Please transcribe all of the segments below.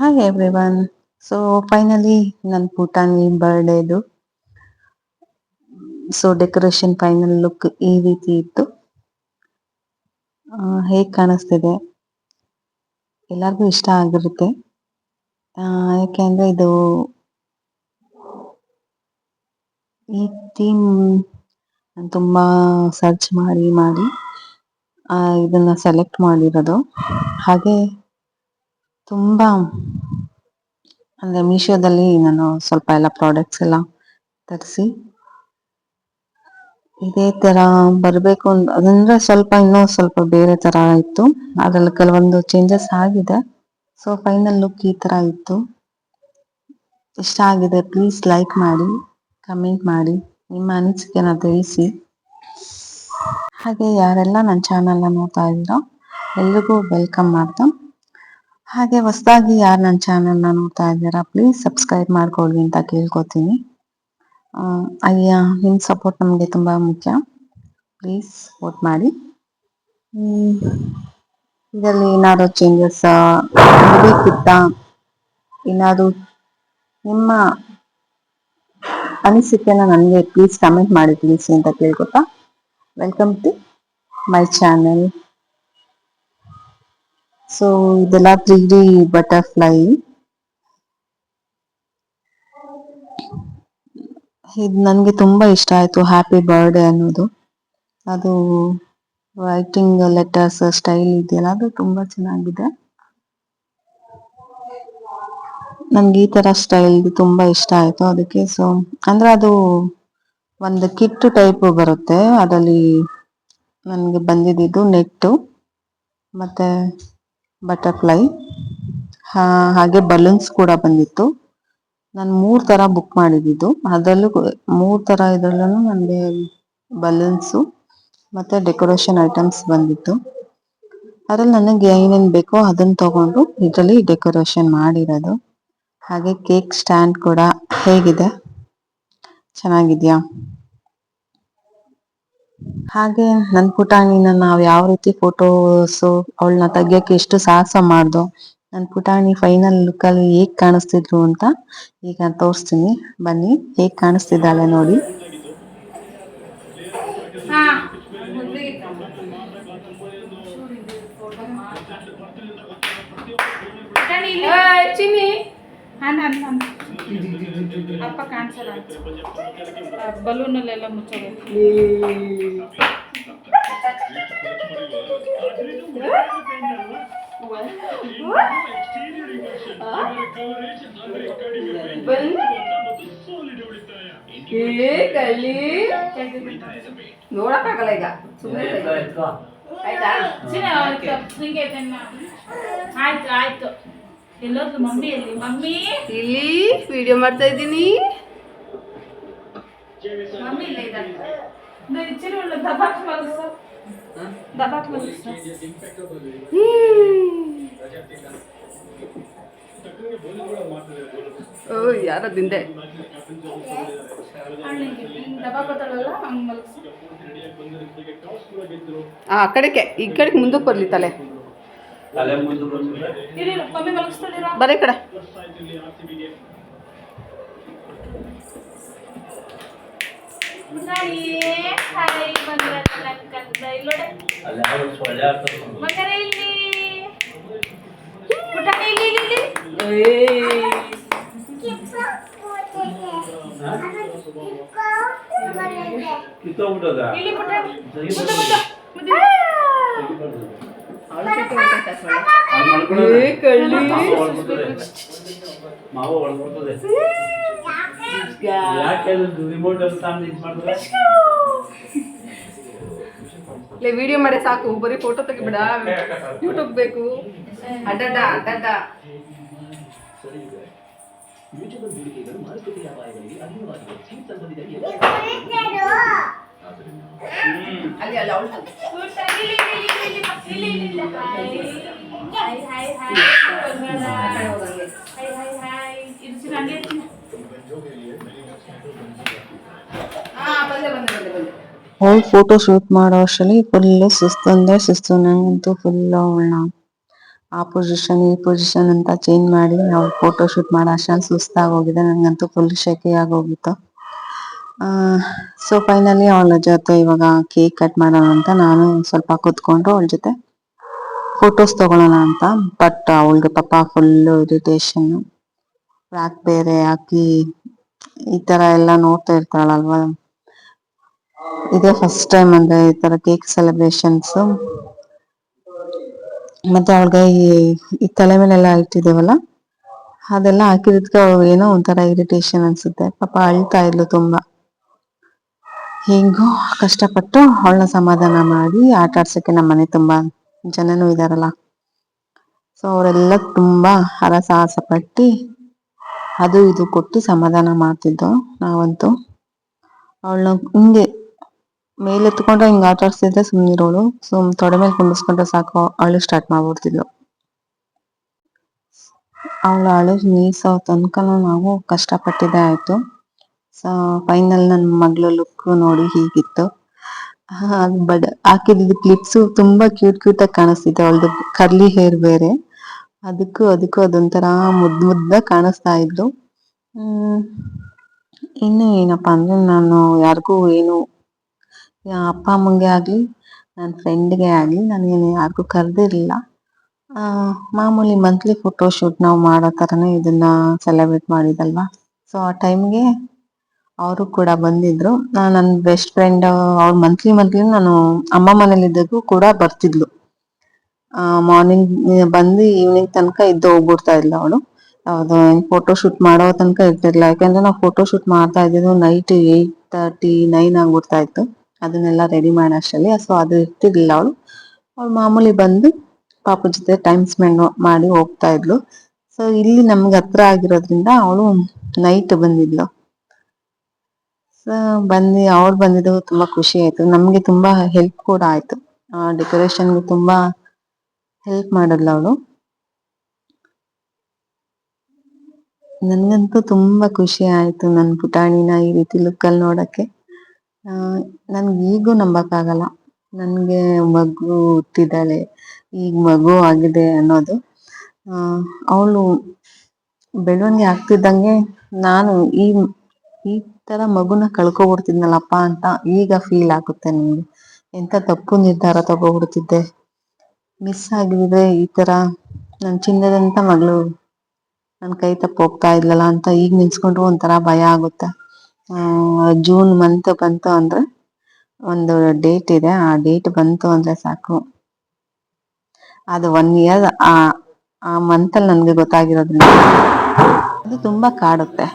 Hi everyone. So finally ನನ್ನ ಪುಟಾಣಿ ಬರ್ಡೇದು decoration final look ಈ ರೀತಿ ಇತ್ತು. ಹೇಗ್ ಕಾಣಿಸ್ತಿದೆ ಎಲ್ಲರಿಗೂ ಇಷ್ಟ ಆಗಿರುತ್ತೆ. ಯಾಕೆಂದ್ರೆ ಈ ಥೀಮ್ ನಾನು ತುಂಬಾ ಸರ್ಚ್ ಮಾಡಿ ಇದನ್ನ ಸೆಲೆಕ್ಟ್ ಮಾಡಿರೋದು. ಹಾಗೆ ತುಂಬಾ ಅಂದ್ರೆ ಮೀಶೋದಲ್ಲಿ ನಾನು ಸ್ವಲ್ಪ ಎಲ್ಲ ಪ್ರಾಡಕ್ಟ್ಸ್ ಎಲ್ಲ ತರಿಸಿ ಇದೇ ತರ ಬರಬೇಕು ಅದಂದ್ರೆ ಇನ್ನೂ ಸ್ವಲ್ಪ ಬೇರೆ ತರ ಇತ್ತು. ಅದ್ರಲ್ಲಿ ಕೆಲವೊಂದು ಚೇಂಜಸ್ ಆಗಿದೆ. ಸೊ ಫೈನಲ್ ಲುಕ್ ಈ ತರ ಇತ್ತು. ಇಷ್ಟ ಆಗಿದೆ ಪ್ಲೀಸ್ ಲೈಕ್ ಮಾಡಿ, ಕಮೆಂಟ್ ಮಾಡಿ, ನಿಮ್ಮ ಅನಿಸಿಕೆನ ತಿಳಿಸಿ. ಹಾಗೆ ಯಾರೆಲ್ಲ ನನ್ನ ಚಾನಲ್ನ ನೋಡ್ತಾ ಇದ್ದೀರೋ ಎಲ್ರಿಗೂ ವೆಲ್ಕಮ್ ಮಾಡ್ತಾ, ಹಾಗೆ ಹೊಸದಾಗಿ ಯಾರು ನನ್ನ ಚಾನಲ್ನ ನೋಡ್ತಾ ಇದ್ದೀರಾ ಪ್ಲೀಸ್ ಸಬ್ಸ್ಕ್ರೈಬ್ ಮಾಡ್ಕೊಳ್ಳಿ ಅಂತ ಕೇಳ್ಕೊತೀನಿ. ನಿಮ್ಮ ಸಪೋರ್ಟ್ ನಮಗೆ ತುಂಬ ಮುಖ್ಯ. ಪ್ಲೀಸ್ ಸಪೋರ್ಟ್ ಮಾಡಿ. ಇದರಲ್ಲಿ ಏನಾದ್ರು ಚೇಂಜಸ್ ಇರಬೇಕಿತ್ತ, ಏನಾದ್ರು ನಿಮ್ಮ ಅನಿಸಿಕೆನ ನನಗೆ ಪ್ಲೀಸ್ ಕಮೆಂಟ್ ಮಾಡಿ ತಿಳಿಸಿ ಅಂತ ಕೇಳ್ಕೊತಾ, welcome to my channel. So ಇದೆಲ್ಲ 3D ಬಟರ್ಫ್ಲೈ. ಇದು ನನಗೆ ತುಂಬಾ ಇಷ್ಟ ಆಯ್ತು. ಹ್ಯಾಪಿ ಬರ್ಡೇ ಅನ್ನೋದು, ಅದು ರೈಟಿಂಗ್ ಲೆಟರ್ಸ್ ಸ್ಟೈಲ್ ಇದೆಯಲ್ಲ, ಅದು ತುಂಬಾ ಚೆನ್ನಾಗಿದೆ. ನನ್ಗೆ ಈ ತರ ಸ್ಟೈಲ್ ತುಂಬಾ ಇಷ್ಟ ಆಯ್ತು. ಅದಕ್ಕೆ ಅಂದ್ರೆ ಅದು ಒಂದು ಕಿಟ್ ಟೈಪ್ ಬರುತ್ತೆ. ಅದರಲ್ಲಿ ನನಗೆ ಬಂದಿದ್ದು ನೆಟ್ಟು ಮತ್ತೆ ಬಟರ್ಫ್ಲೈ, ಹಾಗೆ ಬಲೂನ್ಸ್ ಕೂಡ ಬಂದಿತ್ತು. ನಾನು 3 ತರ ಬುಕ್ ಮಾಡಿದ್ದು. ಅದರಲ್ಲೂ 3 ತರ ಇದರಲ್ಲೂ ನನಗೆ ಬಲೂನ್ಸು ಮತ್ತೆ ಡೆಕೋರೇಷನ್ ಐಟಮ್ಸ್ ಬಂದಿತ್ತು. ಅದ್ರಲ್ಲಿ ನನಗೆ ಏನೇನು ಬೇಕೋ ಅದನ್ನ ತಗೊಂಡು ಇದರಲ್ಲಿ ಡೆಕೋರೇಷನ್ ಮಾಡಿರೋದು. ಹಾಗೆ ಕೇಕ್ ಸ್ಟ್ಯಾಂಡ್ ಕೂಡ ಹೇಗಿದೆ, ಚೆನ್ನಾಗಿದ್ಯಾ? ಹಾಗೆ ನನ್ನ ಪುಟಾಣಿನ ನಾವು ಯಾವ ರೀತಿ ಫೋಟೋಸು ಅವಳನ್ನ ತೆಗಿಯೋಕೆ ಎಷ್ಟು ಸಾಹಸ ಮಾಡ್ದೋ, ನನ್ನ ಪುಟಾಣಿ ಫೈನಲ್ ಲುಕ್ ಅಲ್ಲಿ ಹೇಗ್ ಕಾಣಿಸ್ತಿದ್ರು ಅಂತ ಈಗ ತೋರಿಸ್ತೀನಿ. ಬನ್ನಿ, ಹೇಗ್ ಕಾಣಿಸ್ತಿದ್ದಾಳೆ ನೋಡಿ. ಅಪ್ಪ ಕಾಣಿಸಲ್ಲ, ಬಲೂನಲ್ಲೆಲ್ಲ ಮುಚ್ಚಬೇಕು. ನೋಡಕ್ಕಾಗಲ್ಲ ಈಗ, ಆಯ್ತು ಆಯ್ತು. ಎಲ್ಲೋದ್ರು ಮಮ್ಮಿ? ಎಲ್ಲಿ ಮಮ್ಮಿ? ಇಲ್ಲಿ ವಿಡಿಯೋ ಮಾಡ್ತಾ ಇದ್ದೀನಿ. ಮಮ್ಮಿ ಇಲ್ಲ ಇದ್ದಾರೆ. ದಬಾಕ್ ಮಲಗಿಸು, ದಬಾಕ್ ಮಲಗಿಸು. ಓ ಯಾರ ದಿಂದೆ ದಬಾಕೋತಾಳಲ್ಲ ಹಂಗೆ ಮಲಗಿಸು. ಆ ಕಡೆಗೆ ಈ ಕಡೆಗೆ ಮುಂದಕ್ಕೆ ಬರಲಿ ತಲೆ. ಮಮ್ಮಿ ಮಲಗಿಸ್ತಾಳಿರ ಬರೀ ಕಡೆ. ವಿಡಿಯೋ ಮಾಡಿ ಸಾಕು, ಬರೀ ಫೋಟೋ ತೆಗಿಬೇಡ. ಯೂಟ್ಯೂಬ್ ಬೇಕು. ಅಡ್ಡಡ್ಡ ಅಡ್ಡಡ್ಡ ಅಲ್ಲಿ ಅಲ್ಲ ಅವಳು ಅವಳು ಫೋಟೋ ಶೂಟ್ ಮಾಡೋ ಅಷ್ಟರಲ್ಲಿ ಫುಲ್ ಸುಸ್ತು ಅಂದ್ರೆ ಸುಸ್ತು. ನಂಗಂತೂ ಫುಲ್ ಅವಳನ್ನ ಆ ಪೊಸಿಷನ್ ಈ ಪೊಸಿಷನ್ ಅಂತ ಚೇಂಜ್ ಮಾಡಿ ನಾವು ಫೋಟೋ ಶೂಟ್ ಮಾಡೋ ಅಷ್ಟೊಂದು ಸುಸ್ತಾಗೋಗಿದೆ. ನನಗಂತೂ ಫುಲ್ ಶೆಕೆ ಆಗೋಗಿತ್ತು. ಸೊ ಫೈನಲಿ ಅವಳ ಜೊತೆ ಇವಾಗ ಕೇಕ್ ಕಟ್ ಮಾಡೋಣ ಅಂತ ನಾನು ಸ್ವಲ್ಪ ಕೂತ್ಕೊಂಡು ಅವಳ ಜೊತೆ ಫೋಟೋಸ್ ತಗೊಳ್ಳೋಣ ಅಂತ. ಬಟ್ ಅವಳಿಗೆ ಪಾಪ ಫುಲ್ ಇರಿಟೇಷನ್. ಯಾಕೆ ಬೇರೆ ಹಾಕಿ ಈ ತರ ಎಲ್ಲ ನೋಡ್ತಾ ಇರ್ತಾಳಲ್ವಾ. ಇದೇ ಫಸ್ಟ್ ಟೈಮ್ ಅಂದ್ರೆ ಈ ತರ ಕೇಕ್ ಸೆಲೆಬ್ರೇಷನ್ಸ್. ಮತ್ತೆ ಅವಳಿಗೆ ಈ ತಲೆ ಮೇಲೆಲ್ಲ ಇಟ್ಟಿದ್ದೇವಲ್ಲ ಅದೆಲ್ಲ ಹಾಕಿರೋದಕ್ಕೆ ಅವಳು ಏನೋ ಒಂಥರ ಇರಿಟೇಷನ್ ಅನ್ಸುತ್ತೆ. ಪಾಪ ಅಳ್ತಾ ಇದ್ಲು ತುಂಬಾ. ಹೆಂಗೋ ಕಷ್ಟಪಟ್ಟು ಅವಳನ್ನ ಸಮಾಧಾನ ಮಾಡಿ ಆಟ ಆಡ್ಸಕ್ಕೆ ನಮ್ಮ ಮನೆ ತುಂಬಾ ಜನನೂ ಇದಾರಲ್ಲ, ಸೊ ಅವರೆಲ್ಲ ತುಂಬಾ ಹರಸಾಹಸ ಪಟ್ಟಿ ಅದು ಇದು ಕೊಟ್ಟು ಸಮಾಧಾನ ಮಾಡ್ತಿದ್ದು. ನಾವಂತೂ ಅವಳನ್ನ ಹಿಂಗೆ ಮೇಲೆತ್ಕೊಂಡ್ರೆ ಹಿಂಗ್ ಆಟ ಆಡ್ಸಿದ್ರೆ ಸುಮ್ಮನಿರೋಳು. ತೊಡೆ ಮೇಲೆ ಕುಂಡಿಸ್ಕೊಂಡ್ರೆ ಸಾಕು ಅಳು ಸ್ಟಾರ್ಟ್ ಮಾಡ್ಬಿಡ್ತಿದ್ಲು. ಅವಳ ಅಳು ನೀಸೋ ತನಕನೂ ನಾವು ಕಷ್ಟಪಟ್ಟಿದ್ದೇ ಆಯ್ತು. ಸೊ ಫೈನಲ್ ನನ್ನ ಮಗಳು ಲುಕ್ ನೋಡಿ ಹೀಗಿತ್ತು. ಹಾಕಿದ ಕ್ಲಿಪ್ಸ್ ತುಂಬಾ ಕ್ಯೂಟ್ ಆಗಿ ಕಾಣಿಸ್ತಿತ್ತು. ಅವಳದು ಕರ್ಲಿ ಹೇರ್ ಬೇರೆ, ಅದಕ್ಕೂ ಅದೊಂಥರ ಮುದ್ದಾಗಿ ಕಾಣಿಸ್ತಾ ಇದ್ಲು. ಇನ್ನು ಏನಪ್ಪಾ ಅಂದ್ರೆ ನಾನು ಯಾರಿಗೂ ಏನು ಅಪ್ಪ ಅಮ್ಮಂಗೆ ಆಗ್ಲಿ ನನ್ನ ಫ್ರೆಂಡ್ಗೆ ಆಗ್ಲಿ ನಾನು ಯಾರಿಗೂ ಕರೆದಿರ್ಲಿಲ್ಲ. ಮಾಮೂಲಿ ಮಂತ್ಲಿ ಫೋಟೋ ಶೂಟ್ ನಾವು ಮಾಡೋ ಥರನೇ ಇದನ್ನ ಸೆಲೆಬ್ರೇಟ್ ಮಾಡಿದಲ್ವಾ. ಸೊ ಆ ಟೈಮ್ಗೆ ಅವರು ಕೂಡ ಬಂದಿದ್ರು. ನನ್ನ ಬೆಸ್ಟ್ ಫ್ರೆಂಡ್ ಅವ್ರು ಮಂತ್ಲಿ ನಾನು ಅಮ್ಮ ಮನೇಲಿದ್ದಾಗೂ ಕೂಡ ಬರ್ತಿದ್ಲು. ಮಾರ್ನಿಂಗ್ ಬಂದು ಈವ್ನಿಂಗ್ ತನಕ ಇದ್ದು ಹೋಗ್ಬಿಡ್ತಾ ಇದ್ಲು ಅವಳು. ಅದು ಫೋಟೋ ಶೂಟ್ ಮಾಡೋ ತನಕ ಇರ್ತಿರ್ಲಿಲ್ಲ. ಯಾಕಂದ್ರೆ ನಾವು ಫೋಟೋ ಶೂಟ್ ಮಾಡ್ತಾ ಇದ್ದಿದ್ದು ನೈಟ್ 8:30 9 ಆಗ್ಬಿಡ್ತಾ ಇತ್ತು ಅದನ್ನೆಲ್ಲ ರೆಡಿ ಮಾಡೋ ಅಷ್ಟರಲ್ಲಿ. ಸೊ ಅದು ಇರ್ತಿರ್ಲಿಲ್ಲ. ಅವಳು ಮಾಮೂಲಿ ಬಂದು ಪಾಪ ಜೊತೆ ಟೈಮ್ ಸ್ಪೆಂಡ್ ಮಾಡಿ ಹೋಗ್ತಾ ಇದ್ಲು. ಸೊ ಇಲ್ಲಿ ನಮ್ಗೆ ಹತ್ರ ಆಗಿರೋದ್ರಿಂದ ಅವಳು ನೈಟ್ ಬಂದಿದ್ಲು. ಸೊ ಅವ್ರು ಬಂದಿದ್ದು ತುಂಬಾ ಖುಷಿ ಆಯ್ತು. ನಮ್ಗೆ ತುಂಬಾ ಹೆಲ್ಪ್ ಕೂಡ ಆಯ್ತು. ಡೆಕೋರೇಷನ್ಗೆ ತುಂಬಾ ಹೆಲ್ಪ್ ಮಾಡಿದ್ಲು ಅವಳು. ನನ್ಗಂತೂ ತುಂಬಾ ಖುಷಿ ಆಯ್ತು ನನ್ನ ಪುಟಾಣಿನ ಈ ರೀತಿ ಲುಕ್ಕಲ್ಲಿ ನೋಡಕ್ಕೆ. ನನ್ಗೆ ಈಗೂ ನಂಬಕ್ಕಾಗಲ್ಲ ನನ್ಗೆ ಮಗು ಹುಟ್ಟಿದ್ದಾಳೆ, ಈಗ ಮಗು ಆಗಿದೆ ಅನ್ನೋದು. ಅವಳು ಬೆಳವಣಿಗೆ ಆಗ್ತಿದ್ದಂಗೆ ನಾನು ಈ ತರ ಮಗುನ ಕಳ್ಕೊಬಿಡ್ತಿದ್ನಲ್ಲಪ್ಪ ಅಂತ ಈಗ ಫೀಲ್ ಆಗುತ್ತೆ ನನ್ಗೆ. ಎಂತ ತಪ್ಪು ನಿರ್ಧಾರ ತಗೋಬಿಡ್ತಿದ್ದೆ. ಮಿಸ್ ಆಗಿದ್ರೆ ಈ ತರ ನನ್ ಚಿನ್ನದಂತ ಮಗಳು ನನ್ ಕೈ ತಪ್ಪು ಹೋಗ್ತಾ ಇದ್ಲಲ್ಲ ಅಂತ ಈಗ ನಿಲ್ಸ್ಕೊಂಡ್ರು ಒಂಥರ ಭಯ ಆಗುತ್ತೆ. ಜೂನ್ ಮಂತ್ ಬಂತು ಅಂದ್ರೆ ಒಂದು ಡೇಟ್ ಇದೆ, ಆ ಡೇಟ್ ಬಂತು ಅಂದ್ರೆ ಸಾಕು, ಅದು 1 year ಆ ಮಂತ್ ಅಲ್ಲಿ ನನ್ಗೆ ಗೊತ್ತಾಗಿರೋದ್ರಿಂದ ಅದು ತುಂಬಾ ಕಾಡುತ್ತೆ.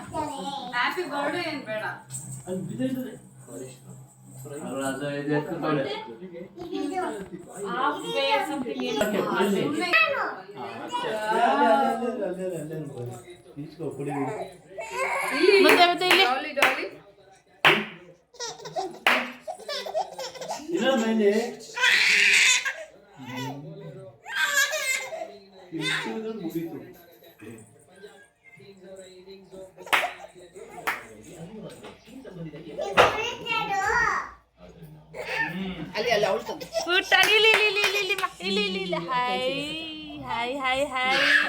ಹಾಯ್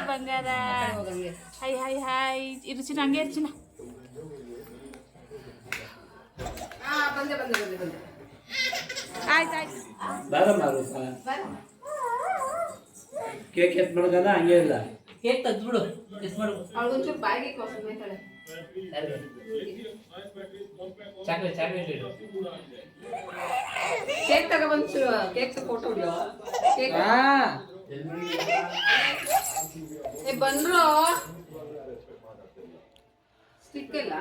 ಬಂಗಾರ. ಹಾಯ್ ಇರುಚಿನ ಹಂಗೆ ಇರ್ಚಿನ. ಆಯ್ತಾಯ್ತು ಕೇಕ್ ಎತ್ ಮಾಡೋದಲ್ಲ ಹಂಗೆ ಇಲ್ಲ. ಕೇಕ್ ತೆಗ್ದ್ಬಿಡು, ಎಸ್ ಮಾಡು. ಅವಳೊಂಚೂರು ಬಾಯಿಗೆ ಕೊಡ್ತಾಳೆ. ಚಾಕ್ಲೇಟ್ ಇಡು. ಕೇಕ್ ತಗೊಬಂದು ಕೇಕ್ ಫೋಟೋ ಬಿಡು. ಕೇಕ್ ಬಂದ್ರು ಸ್ಟಿಕ್ ಇಲ್ಲ.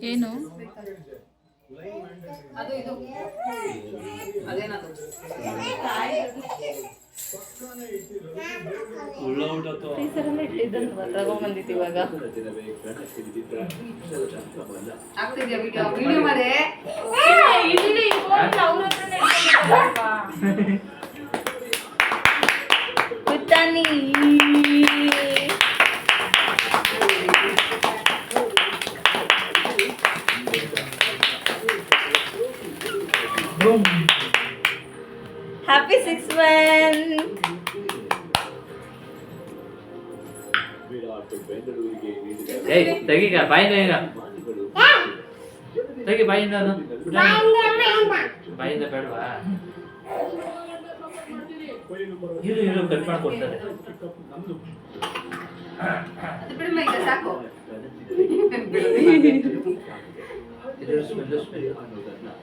ಏನು ಅದು ಇದು ಅದೇನದು ತಗೊಂಡ್ಬಂದಿತ್ತು ಇವಾಗ. ಆಗ್ತಿದ್ಯಾ ವಿಡಿಯೋ ಮಾಡಿ ಪುಟಾಣಿ. Happy 6 month. ಏಯ್ ತೆಗೀಗ ಬಾಯಿಂದ ಈಗ ತೆಗಿ ಬಾಯಿಂದ ಅದು ಬಾಯಿಂದ ಬೇಡವಾ ಇರು ಕಟ್ ಮಾಡ್ಕೊಡ್ತಾರೆ ಅದು ಬಿಡಮ್ಮ ಈಗ ಸಾಕು. ಇದ್ರ ಸ್ಮೆಲ್ ಜಾಸ್ತಿ ಆಗುತ್ತಾ?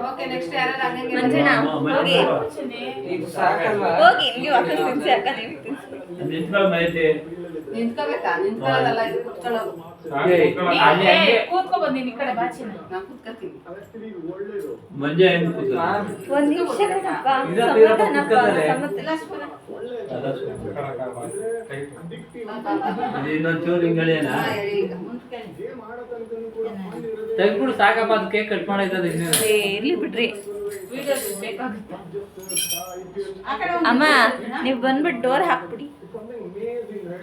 ಓಕೆ ನೆಕ್ಸ್ಟ್ ಯಾರು ಹಂಗಂಗೆ ಮಂಜಣ್ಣ ಹೋಗಿ ಹೋಗಿ ನೀವು ಅಕ್ಕ ತಿನ್ಸಿ ಅಕ್ಕ ನೀವು ತಿನ್ಸಿ. ನಿಂತ್ಕೋಬೇಕಾ? ನಿಂತ್ಕೊಳ್ಳೋದಲ್ಲ, ಇದು ಕುತ್ಕೊಳ್ಳೋದು. ಕೂತ್ಕೊ ಬಂದೀನಿ ಈ ಕಡೆ ಬಾಚಿನ. ನಾ ಕುತ್ಕೋತೀನಿ. ಮಂಜೆ ಒಂದ್ ನಿಮಿಷ ಕಣಪ್ಪ, ಸಮಾಧಾನಪ್ಪ, ಇನ್ನೊಂಚೂರು ಹಿಂಗಳೇನಾ ಹಾ, ಹೇಳಿ ಈಗ ಮುಂದ್ಕೆ. ತೆಗ್ದ್ಬಿಡು ಸಾಕಪ್ಪ ಅದು ಕೇಕ್ ಕಟ್ ಮಾಡೈತದ ಏ, ಇರ್ಲಿ ಬಿಡ್ರಿ. ವಿಡಿಯೋ ಬೇಕಾಗುತ್ತಾ? ಅಮ್ಮ ನೀವ್ ಬಂದ್ಬಿಟ್ಟು ಡೋರ್ ಹಾಕ್ಬಿಡಿ.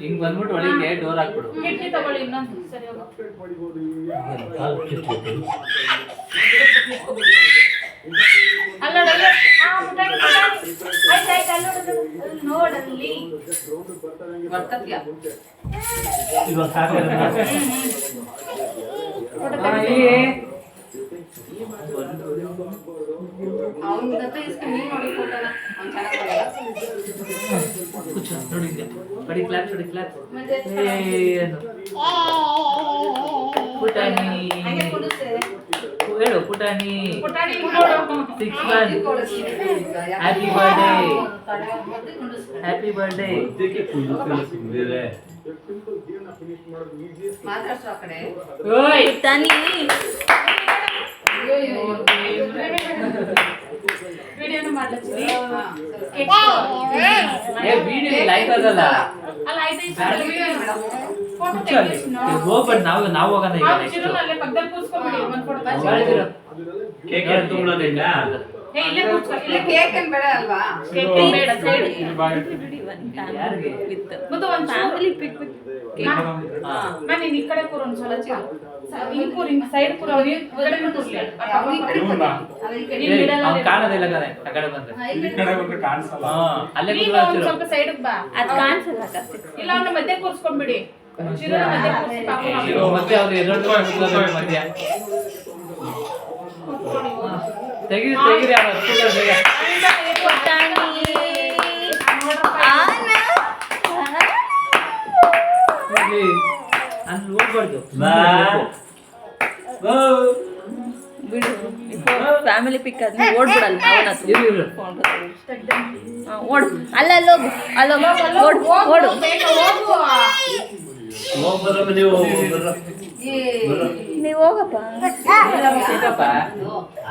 ಹಿಂಗ್ ಬಂದ್ಬಿಟ್ಟು ಒಳಗೆ ಡೋರ್ ಹಾಕ್ಬಿಡು ಕಿಟ್ಕಿ ತಗೊಳ್ಳಿ ಇನ್ನೊಂದು ಸರಿ ಹೋಗು. ಅಲ್ಲೋಡಲ್ಲ ಆಯ್ತು ನೋಡಲ್ಲಿ ಬರ್ಕತ್ಯಾ? ಇವಾಗ ಸಾಕಲ್ಲ ಅವ್ನ ಜೊತೆ ಇಸ್ಕೊಂಡು ನೀನ್ ನೋಡಿ ಫೋಟೋನ. ಅವ್ನ್ ಚೆನ್ನಾಗ್ ಬರಲ್ಲ. ನೋಡಿ ಬಡಿ ಕ್ಲಾಪ್ ನೋಡಿ ಕ್ಲಾಪ್ ಮತ್ತೆ ಪುಟಾಣಿ ಹಂಗೆ ಕುಡಿಸ್ತೆ. ಹೇಳು ಪುಟಾಣಿ ಪುಟಾಣಿ ನೋಡು 6 months happy birthday happy birthday ಮಾತಾಡ್ಸೋ ಆ ಕಡೆ. ಓಯ್ ತಾನಿ ವಿಡಿಯೋನು ಮಾಡ್ಲತ್ತೀನಿ. ಏ ವಿಡಿಯೋ ಲೈವ್ ಆಗಲ್ಲ ಅಲ್ಲ ಆಯ್ತು ವಿಡಿಯೋ ಫೋಟೋ ಹೋಗ್ಬೇಡ ನಾವು ಹೋಗೋಣ ಈಗ ನೆಕ್ಸ್ಟ್ ಅಲ್ಲೇ ಪಕ್ಕದಲ್ಲಿ ಕೂರ್ಸ್ಕೊಂಬಿಡಿ ಒಂದು ಫೋಟೋ ಬಾಚಿ. ಕೇಕ್ ತುಂಬಳೋದಿಲ್ಲ ಏ ಇಲ್ಲೇ ಕೂರ್ಸ್ಕೊ ಇಲ್ಲ ಕೇಕ್ ಏನ್ ಬೇಡ ಅಲ್ವಾ? ಕೇಕ್ ಬೇಡ ಸೈಡ್ ಬಿಡಿ ಒಂದು ಯಾರಿಗೆ? ವಿತ್ ಮತ್ತು ಒಂದು ಫ್ಯಾಮಿಲಿ ಪಿಕ್ ವಿತ್ ಕೇಕ್. ನಾನು ಈ ಕಡೆ ಕೂರು ಒಂದು ಸಲ ಹಿಂಗ್ ಕೂರು ಹಿಂಗ್ ಸೈಡ್ ಕೂರು ಅವ್ರು ಈ ಕಡೆನೂ ಕೂರ್ಲಿ. ಅವ್ನು ಈ ಕಡೆ ಕೂರ್ಲಿ. ಅಲ್ಲ, ಈ ಕಡೆ. ಇಲ್ಲಿ ಬಿಡಲ್ಲ ಅವ್ನು ಕಾಣೋದಿಲ್ಲ ಕಣೆ ಆ ಕಡೆ ಬಂದ್ರೆ ಹಾ, ಈ ಕಡೆ. ಹಾ ಅಲ್ಲೇ ನೀನು ಕೂತ್ಕೊಳ್ಳೋ ಒಂದ್ ಸ್ವಲ್ಪ ಸೈಡ್ಗೆ ಬಾ. ಅದ್ ಕಾಣಿಸಲ್ಲ ಅಕ್ಕ. ಇಲ್ಲ ಅವ್ನ ಮಧ್ಯೆ ಕೂರ್ಸ್ಕೊಂಡ್ಬಿಡಿ. ಶಿರೋನ ಮಧ್ಯೆ ಕೂರ್ಸಿ ಪಾಪು ಇರೋ ಮತ್ತೆ ಅವ್ರು ಎರಡು ಮಧ್ಯ ತೆಗಿರಿ ಅವ್ರು ಹಚ್ಚಿದ್ದಾರೆ ಬೇಗ. ಇಲ್ಲಿ ಅಲ್ಲಿ ಹೋಗ್ಬಾರ್ದು ಬಿಡು ಫ್ಯಾಮಿಲಿ ಪಿಕ್ ಆದ್ಮೇಲೆ ಓಡ್ಬಿಡಲ್ಲ ನಾವನ್ನ ಇರು. ಓಡು ಅಲ್ಲೋಗು ಅಲ್ಲೋಗು ಓಡು ಬೇಗ ಹೋಗು. ಹೋಗ್ಬರೋ ನೀವು ನೀವು ಹೋಗಪ್ಪ.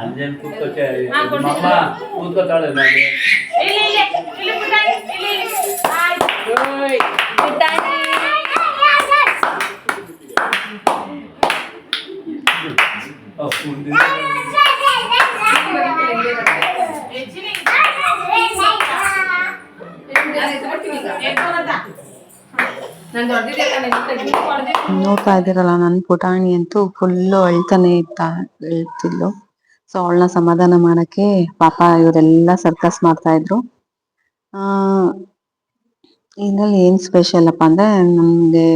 ಅಂಜನ್ ಕೂತ್ಕೋತೆ ಅಮ್ಮ ಕೂತ್ಕೋತಾಳೆ ನಾನು ಇಲ್ಲಿ ಇಲ್ಲಿ ಇಲ್ಲಿ ಪುಟಾಣಿ ಇಲ್ಲಿ ಇಲ್ಲಿ. ಆಯ್ತು. ಪುಟಾಣಿ ಹೆಚ್ಚಿನ ನಾನು ಎತ್ಕೊಡ್ತೀನಿ ಈಗ. ಎತ್ಕೊಳದ. ನಾನು ದೊಡ್ಡದಿದೆ ತಾನೇ, ನೀನ್ ತೆಗ್ದು ಕೊಡ್ದೆ. ನೋಡ್ತಾ ಇದ್ದೀರಲ್ಲ ನನ್ನ ಪುಟಾಣಿ ಅಂತೂ ಫುಲ್ಲು ಅಳ್ತಾನೆ ಹೇಳ್ತಿದ್ಲು. ಸೊ ಅವಳನ್ನ ಸಮಾಧಾನ ಮಾಡಕ್ಕೆ ಪಾಪ ಇವರೆಲ್ಲ ಸರ್ಕಸ್ ಮಾಡ್ತಾ ಇದ್ರು. ಇದ್ರಲ್ಲಿ ಏನ್ ಸ್ಪೆಷಲ್ ಅಪ್ಪ ಅಂದ್ರೆ ನನ್ಗೆ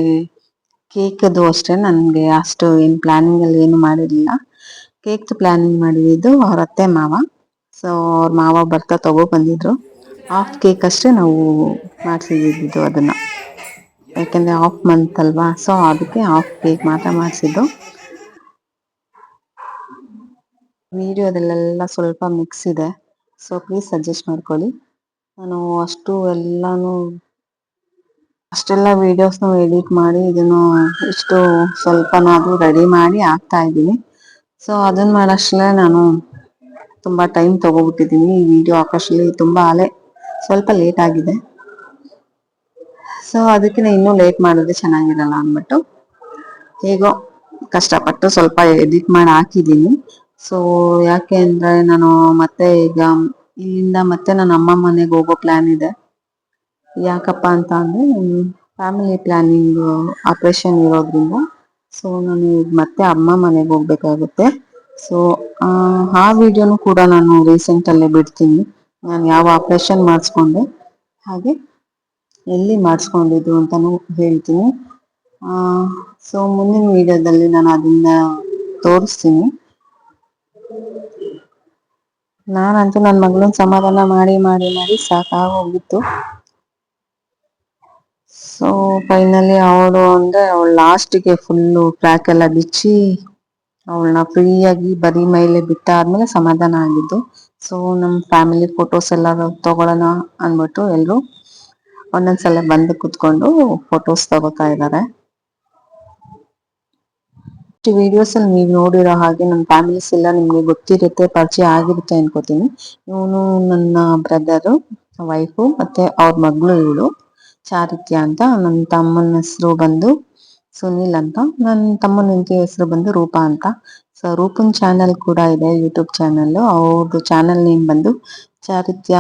ಕೇಕ್ದು ಅಷ್ಟೇ, ನನ್ಗೆ ಅಷ್ಟು ಏನ್ ಪ್ಲಾನಿಂಗ್ ಅಲ್ಲಿ ಏನು ಮಾಡಿರ್ಲಿಲ್ಲ. ಕೇಕ್ ಪ್ಲಾನಿಂಗ್ ಮಾಡಿದ್ದು ಅವ್ರ ಅತ್ತೆ ಮಾವ. ಸೊ ಅವ್ರ ಮಾವ ಬರ್ತಾ ತಗೋ ಬಂದಿದ್ರು. ಹಾಫ್ ಕೇಕ್ ಅಷ್ಟೇ ನಾವು ಮಾಡಿಸಿದ್ದು ಅದನ್ನ, ಯಾಕೆಂದ್ರೆ ಹಾಫ್ ಮಂತ್ ಅಲ್ವಾ, ಸೊ ಅದಕ್ಕೆ ಹಾಫ್ ಕೇಕ್ ಮಾತ್ರ ಮಾಡಿಸಿದ್ದು. ವಿಡಿಯೋದಲ್ಲೆಲ್ಲ ಸ್ವಲ್ಪ ಮಿಕ್ಸ್ ಇದೆ, ಸೊ ಪ್ಲೀಸ್ ಸಜೆಸ್ಟ್ ಮಾಡ್ಕೊಳ್ಳಿ. ನಾನು ಅಷ್ಟೆಲ್ಲ ವಿಡಿಯೋಸ್ನ ಎಡಿಟ್ ಮಾಡಿ ಇದನ್ನು ಇಷ್ಟು ಸ್ವಲ್ಪನಾದ್ರೂ ರೆಡಿ ಮಾಡಿ ಹಾಕ್ತಾ ಇದ್ದೀನಿ. ಸೊ ಅದನ್ನ ಮಾಡೋಷ್ಟರಲ್ಲೇ ನಾನು ತುಂಬಾ ಟೈಮ್ ತಗೋಬಿಟ್ಟಿದ್ದೀನಿ. ಈ ವಿಡಿಯೋ ಹಾಕೋಷ್ಟರಲ್ಲಿ ತುಂಬಾ ಸ್ವಲ್ಪ ಲೇಟ್ ಆಗಿದೆ. ಸೊ ಅದಕ್ಕೆ ಇನ್ನೂ ಲೇಟ್ ಮಾಡಿದ್ರೆ ಚೆನ್ನಾಗಿರಲ್ಲ ಅಂದ್ಬಿಟ್ಟು ಹೇಗೋ ಕಷ್ಟಪಟ್ಟು ಸ್ವಲ್ಪ ಎಡಿಟ್ ಮಾಡಿ ಹಾಕಿದ್ದೀನಿ. ಸೊ ಯಾಕೆ ಅಂದ್ರೆ ನಾನು ಮತ್ತೆ ಈಗ ಇಲ್ಲಿಂದ ಮತ್ತೆ ನನ್ನ ಅಮ್ಮ ಮನೆಗೆ ಹೋಗೋ ಪ್ಲಾನ್ ಇದೆ. ಯಾಕಪ್ಪ ಅಂತ ಅಂದ್ರೆ ಫ್ಯಾಮಿಲಿ ಪ್ಲಾನಿಂಗ್ ಆಪರೇಷನ್ ಇರೋದ್ರಿಂದ ಸೊ ನಾನು ಈಗ ಮತ್ತೆ ಅಮ್ಮ ಮನೆಗೆ ಹೋಗ್ಬೇಕಾಗುತ್ತೆ. ಸೊ ಆ ವಿಡಿಯೋನು ಕೂಡ ನಾನು ರೀಸೆಂಟ್ ಅಲ್ಲೇ ಬಿಡ್ತೀನಿ. ನಾನು ಯಾವ ಆಪರೇಷನ್ ಮಾಡಿಸ್ಕೊಂಡೆ ಹಾಗೆ ಎಲ್ಲಿ ಮಾಡಿಸ್ಕೊಂಡಿದ್ದು ಅಂತಾನು ಹೇಳ್ತೀನಿ. ಸೊ ಮುಂದಿನ ವಿಡಿಯೋದಲ್ಲಿ ನಾನು ಅದನ್ನ ತೋರಿಸ್ತೀನಿ. ನಾನಂತೂ ನನ್ನ ಮಗಳನ್ನ ಸಮಾಧಾನ ಮಾಡಿ ಮಾಡಿ ಮಾಡಿ ಸಾಕಾಗೋಗಿತ್ತು. ಸೊ ಫೈನಲಿ ಅವಳು ಅಂದ್ರೆ ಅವಳು ಲಾಸ್ಟಿಗೆ ಫುಲ್ಲು ಟ್ರ್ಯಾಕ್ ಎಲ್ಲ ಬಿಚ್ಚಿ ಅವಳನ್ನ ಫ್ರೀಯಾಗಿ ಬರೀ ಮೈಲೆ ಬಿಟ್ಟಾದ್ಮೇಲೆ ಸಮಾಧಾನ ಆಗಿದ್ದು. ಸೊ ನಮ್ಮ ಫ್ಯಾಮಿಲಿ ಫೋಟೋಸ್ ಎಲ್ಲ ತಗೊಳ್ಳೋಣ ಅಂದ್ಬಿಟ್ಟು ಎಲ್ರು ಒಂದೊಂದ್ಸಲ ಬಂದು ಕುತ್ಕೊಂಡು ಫೋಟೋಸ್ ತಗೋತಾ ಇದ್ದಾರೆ. ವಿಡಿಯೋಸ್ ಅಲ್ಲಿ ನೀವು ನೋಡಿರೋ ಹಾಗೆ ನನ್ನ ಫ್ಯಾಮಿಲೀಸ್ ಎಲ್ಲ ನಿಮ್ಗೆ ಗೊತ್ತಿರುತ್ತೆ, ಪರಿಚಯ ಆಗಿರುತ್ತೆ ಅನ್ಕೋತೀನಿ. ಇವನು ನನ್ನ ಬ್ರದರು, ವೈಫು ಮತ್ತೆ ಅವ್ರ ಮಗಳು ಇವಳು ಚಾರಿತ್ಯ ಅಂತ. ನನ್ನ ತಮ್ಮನ ಹೆಸರು ಬಂದು ಸುನಿಲ್ ಅಂತ. ನನ್ನ ತಮ್ಮನ ಹೆಂಡತಿ ಹೆಸರು ಬಂದು ರೂಪಾ ಅಂತ. ಸೊ ರೂಪನ್ ಚಾನೆಲ್ ಕೂಡ ಇದೆ, ಯೂಟ್ಯೂಬ್ ಚಾನೆಲ್. ಅವ್ರದ್ದು ಚಾನೆಲ್ ನೇಮ್ ಬಂದು ಚಾರಿತ್ಯ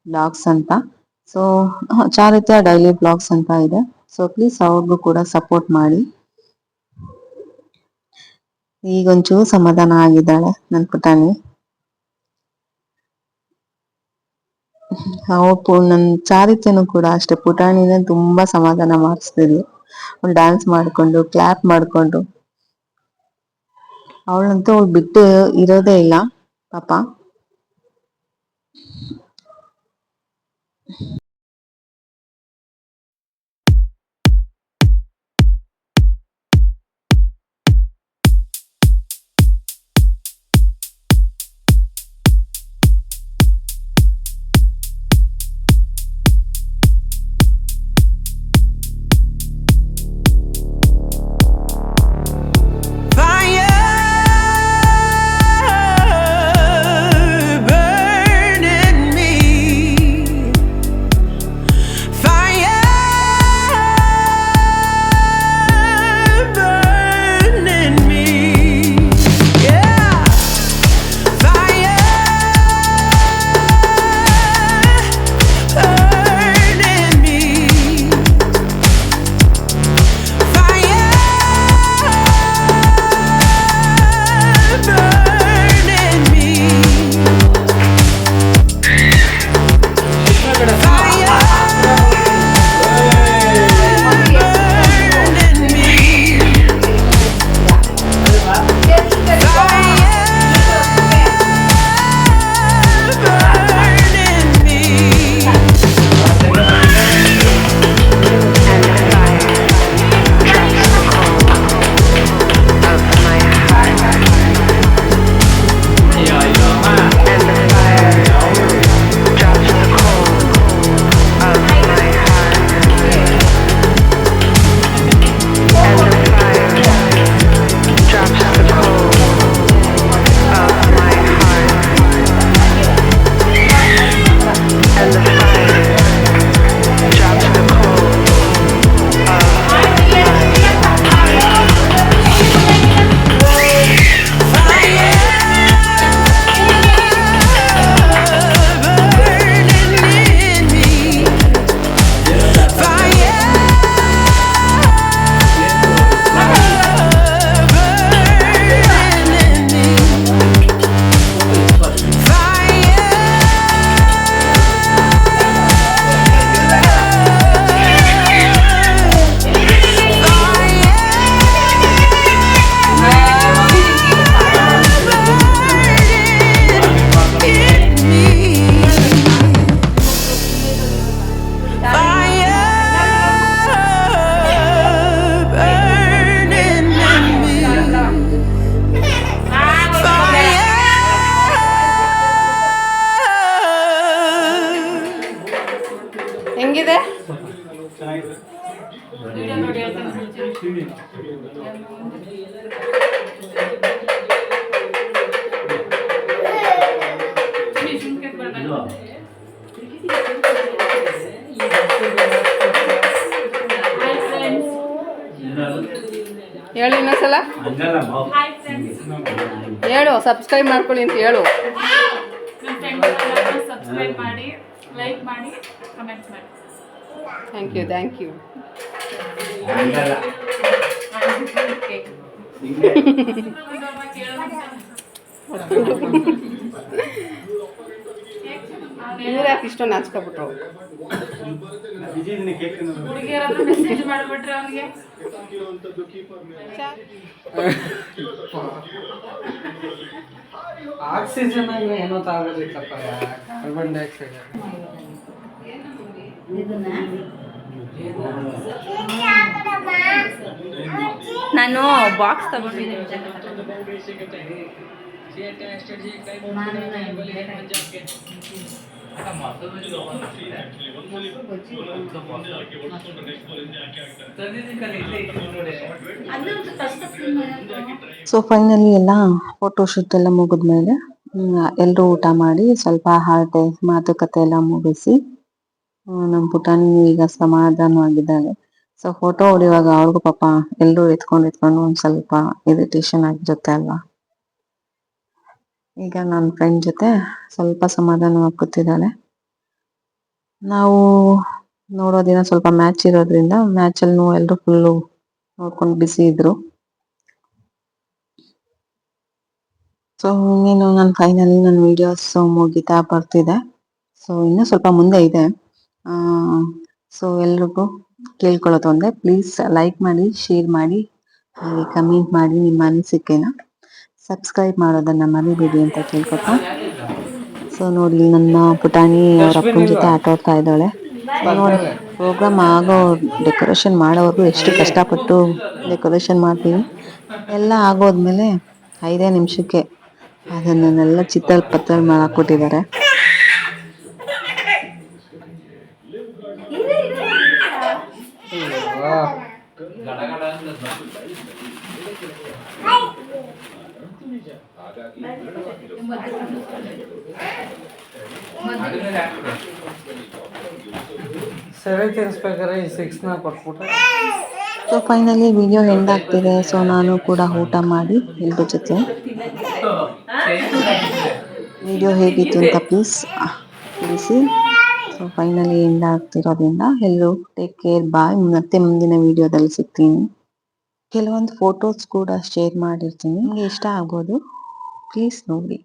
ಬ್ಲಾಗ್ಸ್ ಅಂತ. ಸೊ ಚಾರಿತ್ಯ ಡೈಲಿ ಬ್ಲಾಗ್ಸ್ ಅಂತ ಇದೆ. ಸೊ ಪ್ಲೀಸ್ ಅವ್ರಿಗೂ ಕೂಡ ಸಪೋರ್ಟ್ ಮಾಡಿ. ಈಗೊಂಚೂರು ಸಮಾಧಾನ ಆಗಿದ್ದಾಳೆ ನನ್ ಪುಟಾಣಿ. ನನ್ ಚಾರಿತ್ಯನು ಕೂಡ ಅಷ್ಟೇ ಪುಟಾಣಿನ ತುಂಬಾ ಸಮಾಧಾನ ಮಾಡಿಸ್ತಿದ್ಲು. ಅವ್ಳು ಡ್ಯಾನ್ಸ್ ಮಾಡ್ಕೊಂಡು ಕ್ಲಾಪ್ ಮಾಡ್ಕೊಂಡು ಅವಳಂತೂ ಅವಳು ಬಿಟ್ಟು ಇರೋದೇ ಇಲ್ಲ ಪಾಪ. Fire burning me. ಒಂದ್ಸಲ ಹಂಗಲ್ಲ ಮಾವು. ಹಾಯ್ ಫ್ರೆಂಡ್ಸ್, ಹೇಳು ಸಬ್ಸ್ಕ್ರೈಬ್ ಮಾಡ್ಕೊಳ್ಳಿ ಅಂತ ಹೇಳು. ನನ್ನ ಫ್ರೆಂಡ್ಸ್ ಸಬ್ಸ್ಕ್ರೈಬ್ ಮಾಡಿ, ಲೈಕ್ ಮಾಡಿ, ಕಮೆಂಟ್ ಮಾಡಿ. ಥ್ಯಾಂಕ್ ಯು ಹಂಗಲ್ಲ. ಇವ್ರು ಯಾಕೆ ಇಷ್ಟೊಂದು ನಾಚ್ಕೊಬಿಟ್ರು? ಹುಡುಗಿಯರಾದ್ರೂ ಮೆಸೇಜ್ ಮಾಡಿಬಿಟ್ರೆ ಅವನಿಗೆ. ಆಕ್ಸಿಜನ್ ಏನೋ ತಾಗೋದಿತ್ತಪ್ಪ, ಕಾರ್ಬನ್ ಡೈಆಕ್ಸೈಡ್. ನಾನು ಬಾಕ್ಸ್ ತಗೊಂಡಿದ್ದೀನಿ. ಸೊ ಫೈನಲಿ ಎಲ್ಲ ಫೋಟೋಶೂಟ್ ಎಲ್ಲ ಮುಗಿದ್ಮೇಲೆ ಎಲ್ಲರೂ ಊಟ ಮಾಡಿ ಸ್ವಲ್ಪ ಹಾರಟೆ ಮಾತುಕತೆ ಎಲ್ಲ ಮುಗಿಸಿ ನಮ್ಮ ಪುಟಾಣಿ ಈಗ ಸಮಾಧಾನವಾಗಿದ್ದಾಳೆ. ಸೊ ಫೋಟೋ ಹೊಡಿಯುವಾಗ ಅವ್ರಿಗೂ ಪಾಪ ಎಲ್ಲರೂ ಎತ್ಕೊಂಡು ಒಂದ್ ಸ್ವಲ್ಪ ಇರಿಟೇಷನ್ ಆಗಿರುತ್ತೆ ಅಲ್ವಾ. ಈಗ ನನ್ನ ಫ್ರೆಂಡ್ ಜೊತೆ ಸ್ವಲ್ಪ ಸಮಾಧಾನವಾಗಿ ಕೂತಿದ್ದಾಳೆ. ನಾವು ನೋಡೋ ದಿನ ಸ್ವಲ್ಪ ಮ್ಯಾಚ್ ಇರೋದ್ರಿಂದ ಮ್ಯಾಚ್ ಅಲ್ಲಿ ಎಲ್ಲರೂ ಫುಲ್ಲು ನೋಡ್ಕೊಂಡು ಬಿಸಿ ಇದ್ರು. ಸೊ ಇನ್ನೇನು ನಾನು ಫೈನಲಿ ನನ್ನ ವಿಡಿಯೋಸ್ ಮುಗಿತಾ ಬರ್ತಿದೆ. ಸೊ ಇನ್ನೂ ಸ್ವಲ್ಪ ಮುಂದೆ ಇದೆ. ಸೊ ಎಲ್ರಿಗೂ ಕೇಳ್ಕೊಳ್ಳೋದು ಒಂದೇ, ಪ್ಲೀಸ್ ಲೈಕ್ ಮಾಡಿ, ಶೇರ್ ಮಾಡಿ, ಹಾಗೆ ಕಮೆಂಟ್ ಮಾಡಿ ನಿಮ್ಮ ಅನಿಸಿಕೆನ. ಸಬ್ಸ್ಕ್ರೈಬ್ ಮಾಡೋದನ್ನ ಮರಿಬೇಡಿ ಅಂತ ಕೇಳ್ಕೊತಾ. ಸೊ ನೋಡಿ ನನ್ನ ಪುಟಾಣಿ ಅವ್ರ ಅಪ್ಪನ ಜೊತೆ ಆಟ ಆಡ್ತಾ ಇದ್ದಾಳೆ. ನೋಡಿ ಪ್ರೋಗ್ರಾಮ್ ಆಗೋ ಡೆಕೋರೇಷನ್ ಮಾಡೋವರೆಗೂ ಎಷ್ಟು ಕಷ್ಟಪಟ್ಟು ಡೆಕೋರೇಷನ್ ಮಾಡ್ತೀವಿ. ಎಲ್ಲ ಆಗೋದ್ಮೇಲೆ 5 ನಿಮಿಷಕ್ಕೆ ಅದನ್ನೆಲ್ಲ ಚಿತ್ತಲ್ ಪತ್ತಲ್ ಮಾಡಾಕ್ಬಿಟ್ಟಿದ್ದಾರೆ. ಸೆವೆಂತ್ ಇನ್ಸ್ಪೆಕ್ಟರ್ ಈ 6ನ ಕೊಟ್ಬಿಟ್ರೆ. ಸೊ ಫೈನಲಿ ವಿಡಿಯೋ ಎಂಡ್ ಆಗ್ತಿದೆ. ಸೊ ನಾನು ಕೂಡ ಊಟ ಮಾಡಿ ಎಲ್ರ ಜೊತೆ. ವಿಡಿಯೋ ಹೇಗಿತ್ತು ಅಂತ ಪ್ಲೀಸ್ ತಿಳಿಸಿ. ಸೊ ಫೈನಲಿ ಎಂಡ್ ಆಗ್ತಿರೋದ್ರಿಂದ ಎಲ್ಲರೂ ಟೇಕ್ ಕೇರ್, ಬಾಯ್. ಮತ್ತೆ ಮುಂದಿನ ವಿಡಿಯೋದಲ್ಲಿ ಸಿಗ್ತೀನಿ. ಕೆಲವೊಂದು ಫೋಟೋಸ್ ಕೂಡ ಶೇರ್ ಮಾಡಿರ್ತೀನಿ, ನಿಮಗೆ ಇಷ್ಟ ಆಗ್ಬೋದು, ಪ್ಲೀಸ್ ನೋಡಿ.